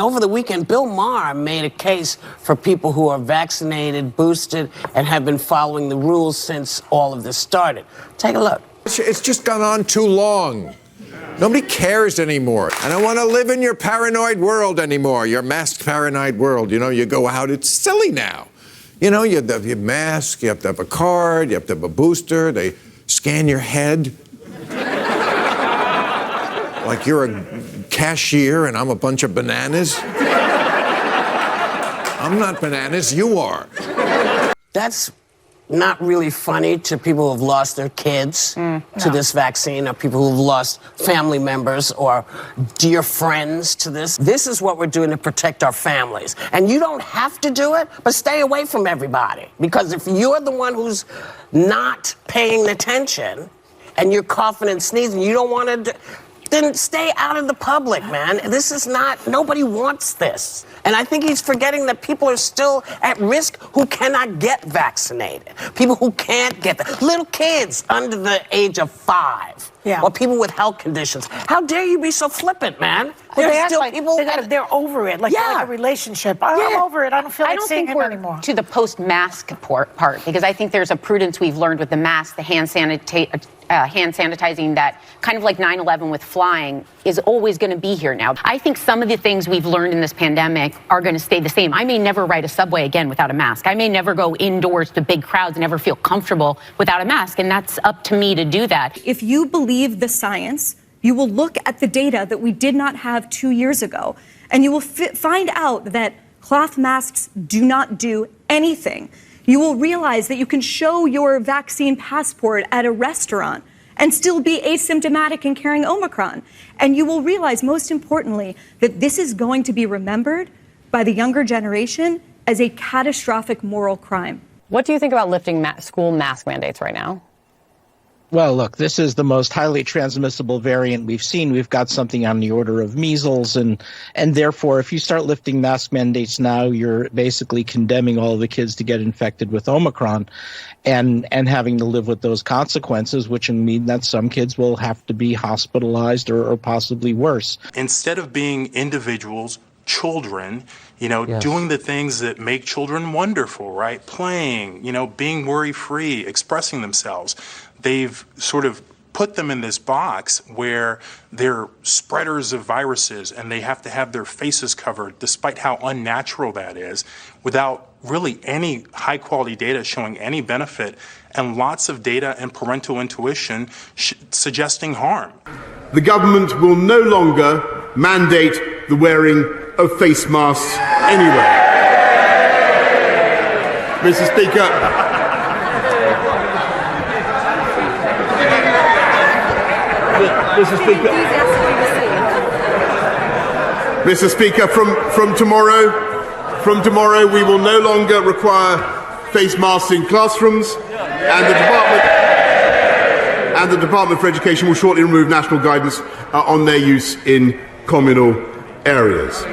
Over the weekend, Bill Maher made a case for people who are vaccinated, boosted, and have been following the rules since all of this started. Take a look. It's just gone on too long. Nobody cares anymore. I don't want to live in your paranoid world anymore, your masked paranoid world. You know, you go out, it's silly now. You know, you have your mask, you have to have a card, you have to have a booster, they scan your head. Like you're a cashier and I'm a bunch of bananas. I'm not bananas, you are. That's not really funny to people who have lost their kids to this vaccine, or people who've lost family members or dear friends to this. This is what we're doing to protect our families. And you don't have to do it, but stay away from everybody. Because if you're the one who's not paying attention and you're coughing and sneezing, you don't want to then stay out of the public, man. This is not, nobody wants this. And I think he's forgetting that people are still at risk who cannot get vaccinated. People who can't get that. Little kids under the age of 5. Yeah. Or people with health conditions. How dare you be so flippant, man? There's still people they're over it, like a relationship. I'm over it. I don't feel like seeing him anymore. To the post-mask part, because I think there's a prudence we've learned with the mask, the hand sanitizing, that kind of like 9/11 with flying is always going to be here now. I think some of the things we've learned in this pandemic are going to stay the same. I may never ride a subway again without a mask. I may never go indoors to big crowds and ever feel comfortable without a mask, and that's up to me to do that. If you believe the science, you will look at the data that we did not have 2 years ago, and you will find out that cloth masks do not do anything. You will realize that you can show your vaccine passport at a restaurant and still be asymptomatic and carrying Omicron. And you will realize, most importantly, that this is going to be remembered by the younger generation as a catastrophic moral crime. What do you think about lifting school mask mandates right now? Well, look, this is the most highly transmissible variant we've seen. We've got something on the order of measles, and therefore, if you start lifting mask mandates now, you're basically condemning all the kids to get infected with Omicron and having to live with those consequences, which mean that some kids will have to be hospitalized or possibly worse. Instead of being individuals, children, doing the things that make children wonderful, right? Playing, being worry-free, expressing themselves. They've sort of put them in this box where they're spreaders of viruses and they have to have their faces covered, despite how unnatural that is, without really any high-quality data showing any benefit, and lots of data and parental intuition suggesting harm. The government will no longer mandate the wearing of face masks anywhere. Mr. Speaker, Mr. Speaker, from tomorrow we will no longer require face masks in classrooms, and the Department for Education will shortly remove national guidance on their use in communal areas.